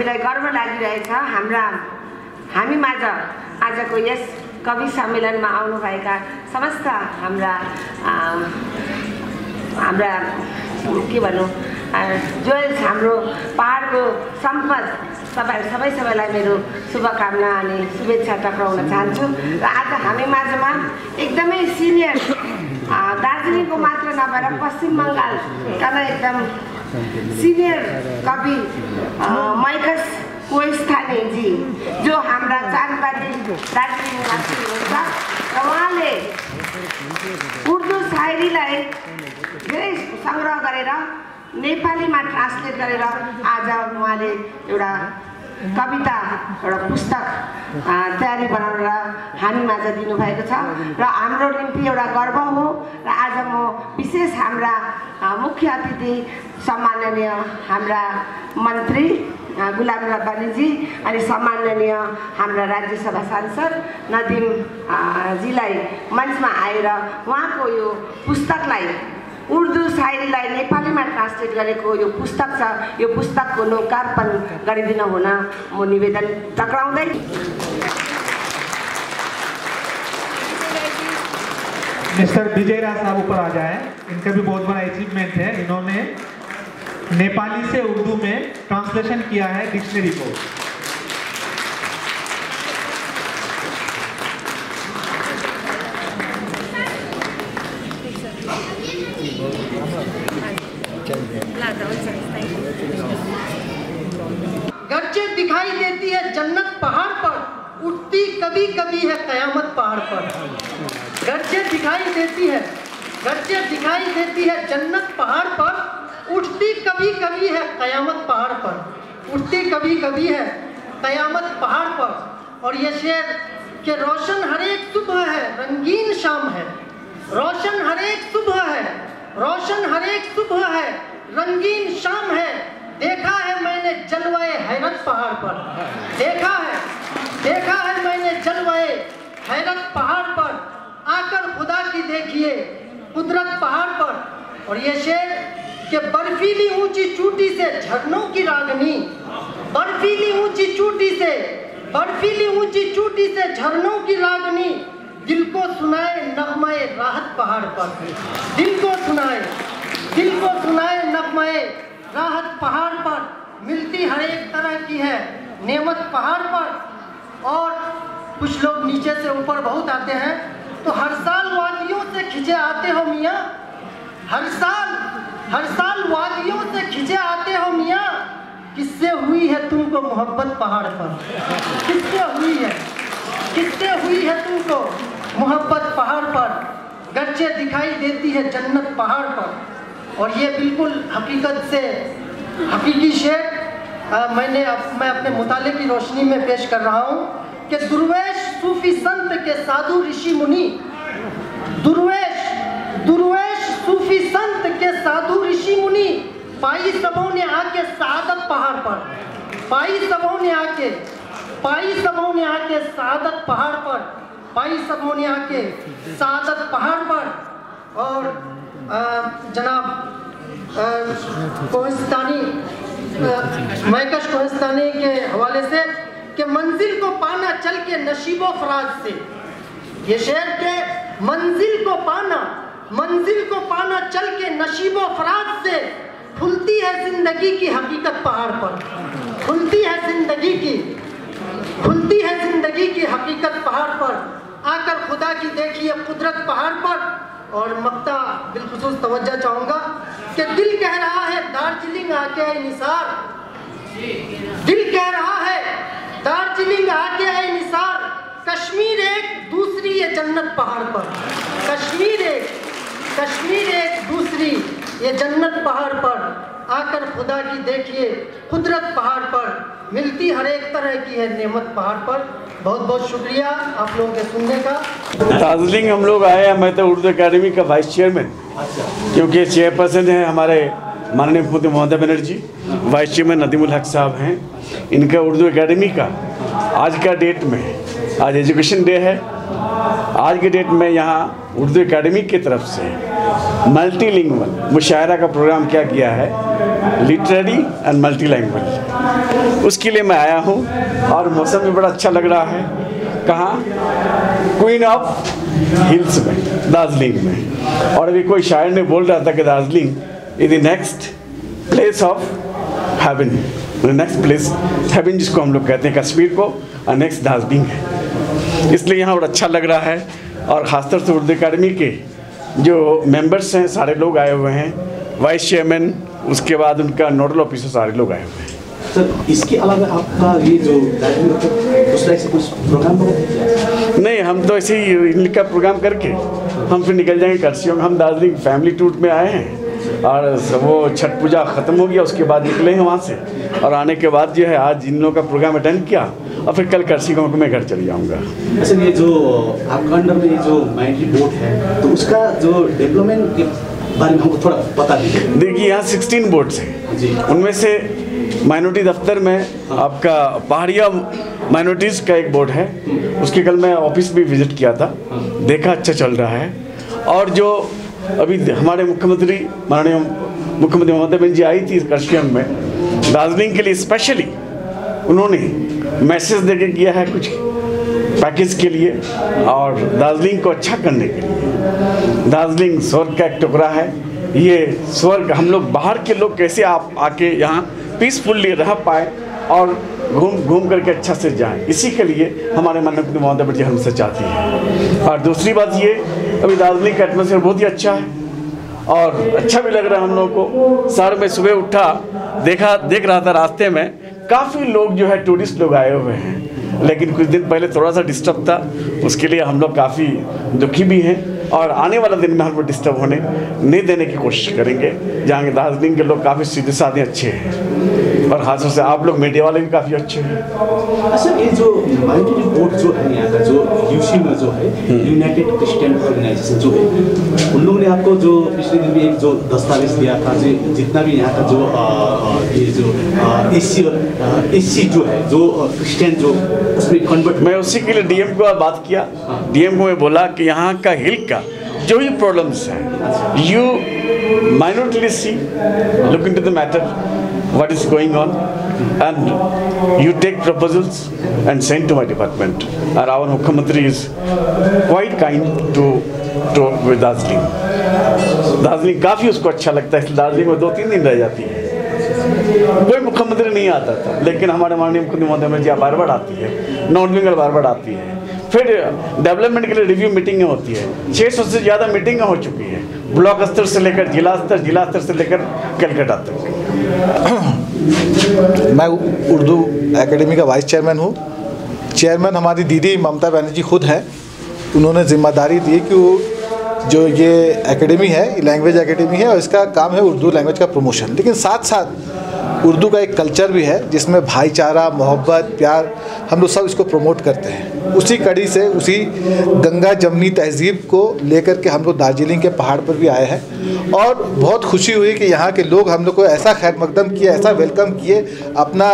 हामीलाई गर्व लागिरहेछ हामी माझ आजको यस कवि सम्मेलनमा आउनुभएका समस्त हाम्रा के भनौँ ज्वेल्स हाम्रो पहाडको सम्पद सबैलाई मेरो शुभकामना अनि शुभेच्छा टक्राउन चाहन्छु। र आज हामी माझमा एकदमै सिनियर दार्जिलिङको मात्र नभएर पश्चिम बङ्गालका एकदम सिनियर कवि मैकस कोइस्थानेजी जो हाम्रा चारबारी दार्जिलिङमा हुनुहुन्छ र उहाँले उर्दू शायरीलाई धेरै सङ्ग्रह गरेर नेपालीमा ट्रान्सलेट गरेर आज उहाँले एउटा कविता एउटा पुस्तक तयारी बनाएर हामी माझ दिनुभएको छ र हाम्रो निम्ति एउटा गर्व हो। र आज म विशेष हाम्रा मुख्य अतिथि सम्माननीय हाम्रा मन्त्री गुलाम रब्बानीजी अनि सम्माननीय हाम्रा राज्यसभा सांसद नदिम जीलाई मञ्चमा आएर उहाँको यो पुस्तकलाई उर्दू शायरीलाई नेपालीमा ट्रान्सलेट गरेको यो पुस्तक छ, यो पुस्तकको लोकार्पण गरिदिन हुन म निवेदन टक्राउँदै मिस्टर विजय राज साहब ऊपर आ जाए। इनका भी बहुत बड़ा अचीवमेंट है, इन्होंने नेपाली से उर्दू में ट्रांसलेशन किया है डिक्शनरी को। गर्चे दिखाई देती है जन्नत पहाड़ पर, उठती कभी कभी है कयामत पहाड़ पर। गर्चे दिखाई देती है जन्नत पहाड़ पर, उठती कभी कभी है कयामत पहाड़ पर, उठती कभी कभी है कयामत पहाड़ पर। और ये शेर के रोशन हर एक सुबह है, रंगीन शाम है, रोशन हर एक सुबह है, रोशन हर एक सुबह है, रंगीन शाम है। देखा है मैंने जलवाए हैरत पहाड़ पर, देखा है मैंने जलवाए हैरत पहाड़ पर, आकर खुदा की देखिए कुदरत पहाड़ पर। और ये शेर के बर्फीली ऊंची चोटी से झरनों की रागनी, बर्फीली ऊंची चोटी से झरनों की रागनी, दिल को सुनाए नगमाए राहत पहाड़ पर, दिल को सुनाए नगमाए राहत पहाड़ पर। मिलती हर एक तरह की है नेमत पहाड़ पर। और कुछ लोग नीचे से ऊपर बहुत आते हैं, तो हर साल वादियों से खिंचे आते हो मियाँ, हर साल वादियों से खिंचे आते हो मियाँ। किससे हुई है तुमको मोहब्बत पहाड़ पर, किससे हुई है तुमको मोहब्बत पहाड़ पर। गर्चे दिखाई देती है जन्नत पहाड़ पर। और ये बिल्कुल हकीकी शेर मैं अपने मुताले की रोशनी में पेश कर रहा हूँ कि दुर्वेश सूफी संत के साधु ऋषि मुनि, दुर्वेश सूफी संत के साधु ऋषि मुनि, पाई सबों ने आके सादत पहाड़ पर, पाई सबों ने आके सादत पहाड़ पर, पाई सबों ने आके सादत पहाड़ पर। और जनाब कोहिस्तानी मैकस कोहिस्तानी के हवाले से कि मंजिल को पाना चल के नशीबो फराज से, ये शेर के मंजिल को पाना चल के नशीबो फराज से, खुलती है जिंदगी की हकीकत पहाड़ पर, खुलती है जिंदगी की हकीकत पहाड़ पर। आकर खुदा की देखिए कुदरत पहाड़ पर। और मक्ता बिलखुसूस तवज्जो चाहूँगा कि दिल कह रहा है दार्जिलिंग आके निसार, दिल कह रहा है दार्जिलिंग आके निसार। कश्मीर एक दूसरी ये जन्नत पहाड़ पर, कश्मीर एक दूसरी ये जन्नत पहाड़ पर। आकर खुदा की देखिए कुदरत पहाड़ पर, मिलती हर एक तरह की है नेमत पहाड़ पर। बहुत बहुत शुक्रिया आप लोगों के सुनने का। दार्जिलिंग हम लोग आए हैं, मैं तो उर्दू अकेडमी का वाइस चेयरमैन, क्योंकि चेयरपर्सन हैं हमारे माननीय मुख्यमंत्री ममता बनर्जी, वाइस चेयरमैन नदीमुल हक साहब हैं। इनका उर्दू अकेडमी का आज का डेट में, आज एजुकेशन डे है, आज के डेट में यहाँ उर्दू अकेडमी की तरफ से मल्टीलिंगुअल मुशायरा का प्रोग्राम क्या किया है, लिटरेरी एंड मल्टीलैंग्वेज। उसके लिए मैं आया हूँ और मौसम भी बड़ा अच्छा लग रहा है। कहाँ? क्वीन ऑफ हिल्स में, दार्जिलिंग में। और अभी कोई शायर ने बोल रहा था कि Darjeeling is the next place of heaven, next place heaven जिसको हम लोग कहते हैं कश्मीर को, और नेक्स्ट दार्जिलिंग है। इसलिए यहाँ बड़ा अच्छा लग रहा है। और ख़ासतौर से उर्दू अकेडमी के जो मेंबर्स हैं सारे लोग आए हुए हैं, वाइस चेयरमैन, उसके बाद उनका नोडल ऑफिसर, सारे लोग आए हुए हैं। सर इसके अलावा आपका ये जो दूसरा ऐसे कुछ प्रोग्राम नहीं, हम तो ऐसे ही इनका प्रोग्राम करके हम फिर निकल जाएंगे कर्सियों में। हम दार्जिलिंग फैमिली टूर में आए हैं और वो छठ पूजा ख़त्म हो गया, उसके बाद निकले हैं वहाँ से। और आने के बाद जो है आज इन लोगों का प्रोग्राम अटेंड किया और फिर कल कर्सी गाँव को मैं घर चले जाऊँगा। अच्छा, ये जो आपका अंडर में ये जो माइनॉरिटी बोर्ड है तो उसका जो डेवलपमेंट के बारे में हमको थोड़ा बता दीजिए। देखिए यहाँ 16 बोर्ड्स हैं जी, उनमें से माइनॉरिटी दफ्तर में आपका पहाड़िया माइनॉरिटीज़ का एक बोर्ड है, उसके कल मैं ऑफिस भी विजिट किया था, देखा अच्छा चल रहा है। और जो अभी हमारे मुख्यमंत्री माननीय मुख्यमंत्री ममता बनर्जी आई थी कर्सियंग में दार्जिलिंग के लिए स्पेशली, उन्होंने मैसेज देके किया है कुछ पैकेज के लिए और दार्जिलिंग को अच्छा करने के लिए। दार्जिलिंग स्वर्ग का एक टुकड़ा है, ये स्वर्ग हम लोग बाहर के लोग कैसे आप आके यहाँ पीसफुल्ली रह पाए और घूम करके अच्छा से जाएं, इसी के लिए हमारे माननीय ममता बनर्जी हमसे चाहती है। और दूसरी बात ये, अभी दार्जिलिंग का एटमॉस्फेयर बहुत ही अच्छा है और अच्छा भी लग रहा है हम लोगों को। सर मैं सुबह उठा, देख रहा था रास्ते में काफ़ी लोग जो है टूरिस्ट लोग आए हुए हैं, लेकिन कुछ दिन पहले थोड़ा सा डिस्टर्ब था, उसके लिए हम लोग काफ़ी दुखी भी हैं और आने वाला दिन में हम लोग डिस्टर्ब होने नहीं देने की कोशिश करेंगे। जहाँ दार्जिलिंग के लोग काफ़ी सीधे साधे अच्छे हैं और खासतौर से आप लोग मीडिया वाले भी काफ़ी अच्छे हैं। अच्छा, ये जो माइनॉरिटी बोर्ड जो है यहाँ का जो यूसी में जो है यूनाइटेड क्रिश्चियन ऑर्गेनाइजेशन जो है, उन लोगों ने आपको जो पिछले दिन भी एक जो दस्तावेज दिया था जो जितना भी यहाँ का जो ये जो एससी जो है जो क्रिश्चियन जो उसमें कन्वर्ट, मैं उसी के लिए डीएम को बात किया। डीएम को मैं बोला कि यहाँ का हिल का जो भी प्रॉब्लम्स हैं, you minority see look into the matter what is going on and you take proposals and send to my department, and our Mukhyamantri is quite kind to with Darjeeling काफ़ी उसको अच्छा लगता है, इसलिए दार्जिलिंग में 2-3 दिन रह जाती है। कोई मुख्यमंत्री नहीं आता था, लेकिन हमारे माननीय मुख्यमंत्री ममता बनर्जी बार बार आती है, नॉर्थ बंगाल बार बार आती है। फिर डेवलपमेंट के लिए रिव्यू मीटिंगें होती है, 600 से ज़्यादा मीटिंगें हो चुकी है, ब्लॉक स्तर से लेकर जिला स्तर से लेकर कलकत्ता तक। मैं उर्दू एकेडमी का वाइस चेयरमैन हूँ। चेयरमैन हमारी दीदी ममता बनर्जी खुद हैं। उन्होंने जिम्मेदारी दी कि वो जो ये एकेडमी है, लैंग्वेज एकेडमी है और इसका काम है उर्दू लैंग्वेज का प्रमोशन, लेकिन साथ साथ उर्दू का एक कल्चर भी है जिसमें भाईचारा, मोहब्बत, प्यार, हम लोग सब इसको प्रमोट करते हैं। उसी कड़ी से उसी गंगा जमनी तहजीब को लेकर के हम लोग दार्जिलिंग के पहाड़ पर भी आए हैं और बहुत खुशी हुई कि यहाँ के लोग हम लोग को ऐसा खैर मकदम किए, ऐसा वेलकम किए। अपना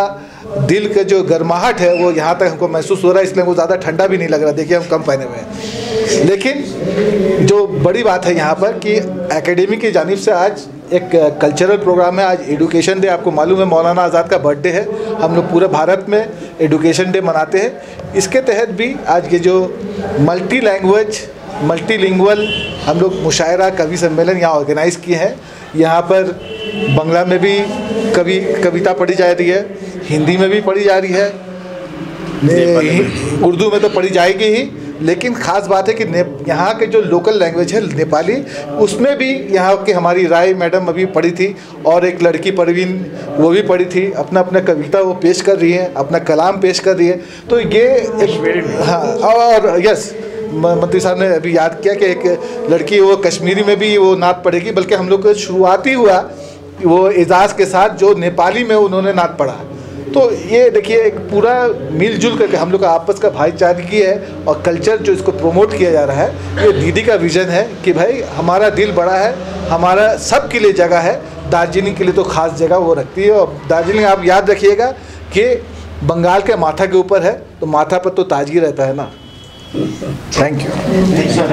दिल का जो गर्माहट है वो यहाँ तक हमको महसूस हो रहा है, इसलिए वो ज़्यादा ठंडा भी नहीं लग रहा। देखिए हम कम पहने हुए हैं, लेकिन जो बड़ी बात है यहाँ पर कि एकेडमी की जानिब से आज एक कल्चरल प्रोग्राम है। आज एजुकेशन डे, आपको मालूम है मौलाना आज़ाद का बर्थडे है, हम लोग पूरे भारत में एजुकेशन डे मनाते हैं। इसके तहत भी आज ये जो मल्टी लैंग्वेज मल्टीलिंगुअल हम लोग मुशायरा कवि सम्मेलन यहाँ ऑर्गेनाइज़ किए हैं। यहाँ पर बांग्ला में भी कविता पढ़ी जा रही है, हिंदी में भी पढ़ी जा रही है, उर्दू में तो पढ़ी जाएगी ही, लेकिन ख़ास बात है कि यहाँ के जो लोकल लैंग्वेज है नेपाली, उसमें भी यहाँ की हमारी राय मैडम अभी पढ़ी थी और एक लड़की परवीन वो भी पढ़ी थी। अपना अपना कविता वो पेश कर रही है, अपना कलाम पेश कर रही है। तो ये एक हाँ, और यस मंत्री साहब ने अभी याद किया कि एक लड़की वो कश्मीरी में भी वो नात पढ़ेगी, बल्कि हम लोग को शुरुआती हुआ वो एजाज़ के साथ जो नेपाली में उन्होंने नात पढ़ा। तो ये देखिए एक पूरा मिलजुल करके हम लोग का आपस का भाईचारगी है और कल्चर जो इसको प्रमोट किया जा रहा है। ये दीदी का विज़न है कि भाई हमारा दिल बड़ा है, हमारा सब के लिए जगह है, दार्जिलिंग के लिए तो ख़ास जगह वो रखती है। और दार्जिलिंग आप याद रखिएगा कि बंगाल के माथा के ऊपर है, तो माथा पर तो ताज ही रहता है ना। Thank you sir.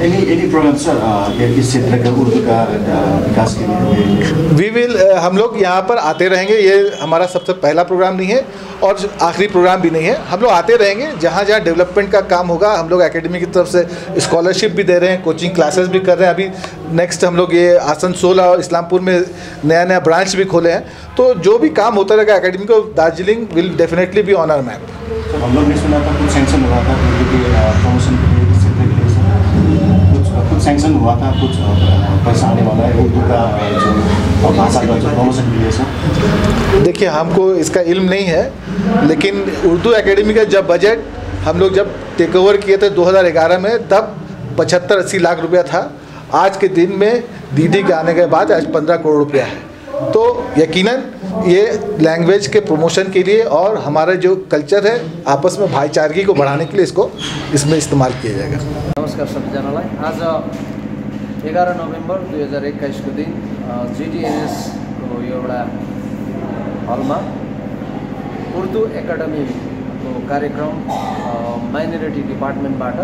Any program sir इस क्षेत्र का उर्दू का विकास के लिए? वी विल हम लोग यहाँ पर आते रहेंगे। ये हमारा सबसे पहला प्रोग्राम नहीं है और आखिरी प्रोग्राम भी नहीं है। हम लोग आते रहेंगे, जहाँ जहाँ डेवलपमेंट का काम होगा हम लोग एकेडमी की तरफ से स्कॉलरशिप भी दे रहे हैं, कोचिंग क्लासेस भी कर रहे हैं। अभी नेक्स्ट हम लोग ये आसनसोल और इस्लामपुर में नया नया ब्रांच भी खोले हैं। तो जो भी काम होता रहेगा एकेडमी को, Darjeeling will definitely be on our map. Sir हम लोग ने सुना था कुछ सैंक्शन हुआ था उर्दू के प्रमोशन के लिए, इस क्षेत्र के लिए सर कुछ सैंक्शन हुआ था, कुछ पैसा आने वाला है उर्दू का जो भाषा का जो प्रमोशन के लिए सर? देखिए हमको इसका इल्म नहीं है, लेकिन उर्दू एकेडमी का जब बजट हम लोग जब टेक ओवर किए थे 2011 में, तब 75-80 लाख रुपया था। आज के दिन में दीदी के आने के बाद आज 15 करोड़ रुपया है। तो यकीनन ये लैंग्वेज के प्रमोशन के लिए और हमारा जो कल्चर है आपस में भाईचारगी को बढ़ाने के लिए इसको इसमें इस्तेमाल किया जाएगा। नमस्कार सबैजनालाई। आज 11 नोभेम्बर 2021 को दिन GDNS को एउटा हलमा उर्दू एकाडेमीको कार्यक्रम माइनोरिटी डिपार्टमेन्टबाट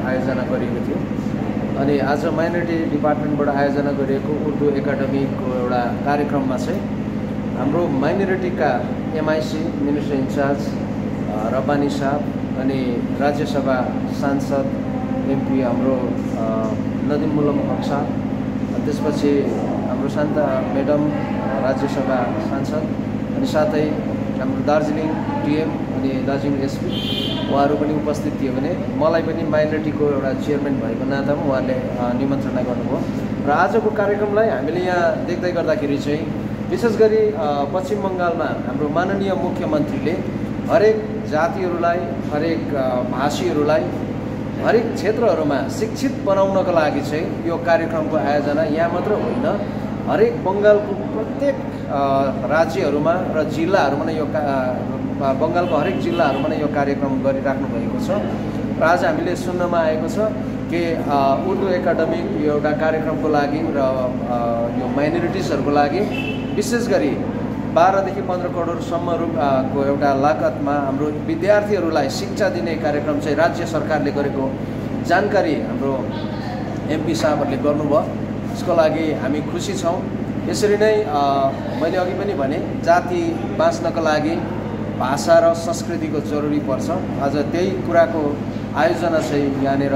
आयोजना गरिएको थियो। अनि आज माइनोरिटी डिपार्टमेन्टबाट आयोजना गरिएको उर्दू एकाडेमीको एउटा कार्यक्रममा चाहिँ हाम्रो माइनोरिटीका MIC मिनिस्टर इन्चार्ज रब्बानी साहब अनि राज्यसभा सांसद MP हाम्रो नदिम मुल्ला हक साहब, त्यसपछि हाम्रो शान्ता म्याडम राज्यसभा सांसद, अनि साथै हाम्रो दार्जिलिङ DM अनि दार्जिलिङ SP उहाँहरू पनि उपस्थित थियो। भने मलाई पनि माइनोरिटीको एउटा चेयरम्यान भएको नातामा उहाँले निमन्त्रणा गर्नुभयो र आजको कार्यक्रमलाई हामीले यहाँ देख्दै गर्दाखेरि चाहिँ विशेष गरी पश्चिम बङ्गालमा हाम्रो माननीय मुख्यमन्त्रीले हरेक जातिहरूलाई, हरेक भाषीहरूलाई हरेक क्षेत्रहरूमा शिक्षित बनाउनको लागि चाहिँ यो कार्यक्रमको आयोजना यहाँ मात्र होइन, हरेक बङ्गालको प्रत्येक राज्यहरूमा र जिल्लाहरूमा नै यो बङ्गालको हरेक जिल्लाहरूमा नै यो कार्यक्रम गरिराख्नु भएको छ। र आज हामीले सुन्नमा आएको छ कि उर्दू एकाडेमिक यो एउटा कार्यक्रमको लागि र यो माइनोरिटिजहरूको लागि विशेष गरी 12 देखि 15 करोडसम्मको एउटा लागतमा हाम्रो विद्यार्थीहरूलाई शिक्षा दिने कार्यक्रम चाहिँ राज्य सरकारले गरेको जानकारी हाम्रो MP साहबहरूले गर्नुभयो। यसको लागि हामी खुसी छौँ। यसरी नै मैले अघि पनि भने जाति बाँच्नको लागि भाषा र संस्कृतिको जरुरी पर्छ। आज त्यही कुराको आयोजना चाहिँ यहाँनिर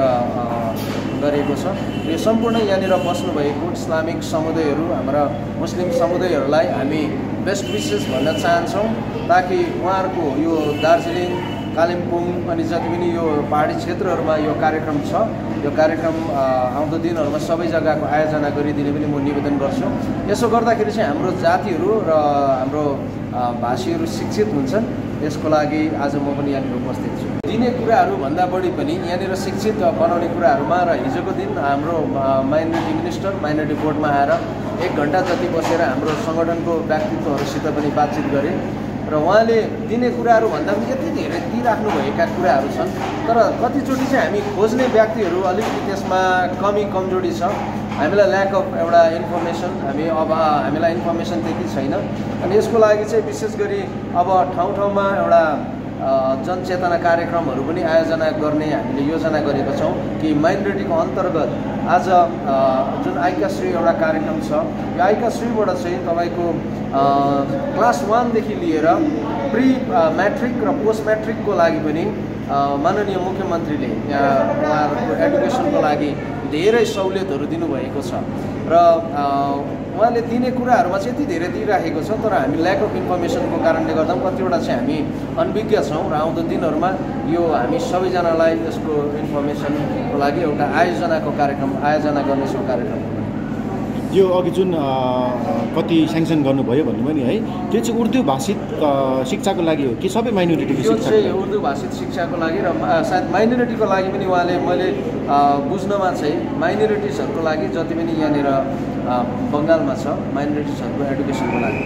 गरेको छ। यो सम्पूर्ण यहाँनिर बस्नुभएको इस्लामिक समुदायहरू, हाम्रा मुस्लिम समुदायहरूलाई हामी बेस्ट विशेष भन्न चाहन्छौँ, ताकि उहाँहरूको यो दार्जिलिङ, कालिम्पोङ अनि जति पनि यो पहाडी क्षेत्रहरूमा यो कार्यक्रम छ, यो कार्यक्रम आउँदो दिनहरूमा सबै जग्गाको आयोजना गरिदिने पनि म निवेदन गर्छु। यसो गर्दाखेरि चाहिँ हाम्रो जातिहरू र हाम्रो भाषीहरू शिक्षित हुन्छन्। यसको लागि आज म पनि यहाँनिर उपस्थित छु। दिने कुराहरू भन्दा बढी पनि यहाँनिर शिक्षित बनाउने कुराहरूमा र हिजोको दिन हाम्रो माइनोरिटी मिनिस्टर माइनोरिटी बोर्डमा आएर 1 घण्टा जति बसेर हाम्रो सङ्गठनको व्यक्तित्वहरूसित पनि बातचित गरे र उहाँले दिने कुराहरू भन्दा पनि यति धेरै दिइराख्नु भएका कुराहरू छन्, तर कतिचोटि चाहिँ हामी खोज्ने व्यक्तिहरू अलिकति त्यसमा कमी कमजोरी छ। हामीलाई ल्याक अफ एउटा इन्फर्मेसन, हामीलाई इन्फर्मेसन त्यति छैन। अनि यसको लागि चाहिँ विशेष गरी अब ठाउँ ठाउँमा एउटा जनचेतना कार्यक्रमहरू पनि आयोजना गर्ने हामीले योजना गरेका छौँ कि माइनोरिटीको अन्तर्गत आज जुन आइकाश्री एउटा कार्यक्रम छ, यो आइकाश्रीबाट चाहिँ तपाईँको क्लास 1 देखि लिएर प्री म्याट्रिक र पोस्ट म्याट्रिकको लागि पनि माननीय मुख्यमन्त्रीले उहाँहरूको एडुकेसनको लागि धेरै सहुलियतहरू दिनुभएको छ र उहाँले दिने कुराहरूमा चाहिँ यति धेरै दिइराखेको छ, तर हामी ल्याक अफ इन्फर्मेसनको कारणले गर्दा कतिवटा चाहिँ हामी अनभिज्ञ छौँ र आउँदो दिनहरूमा यो हामी सबैजनालाई यसको इन्फर्मेसनको लागि एउटा आयोजना गर्नेछौँ कार्यक्रम। यो अघि जुन कति स्याङ्सन गर्नुभयो भन्नुभयो नि है, त्यो चाहिँ उर्दू भाषित शिक्षाको लागि हो कि सबै माइनोरिटीको शिक्षा? यो चाहिँ उर्दू भाषित शिक्षाको लागि र सायद माइनोरिटीको लागि पनि उहाँले मैले बुझ्नमा चाहिँ माइनोरिटिजहरूको लागि जति पनि यहाँनिर बङ्गालमा छ माइनोरिटिजहरूको एडुकेसनको लागि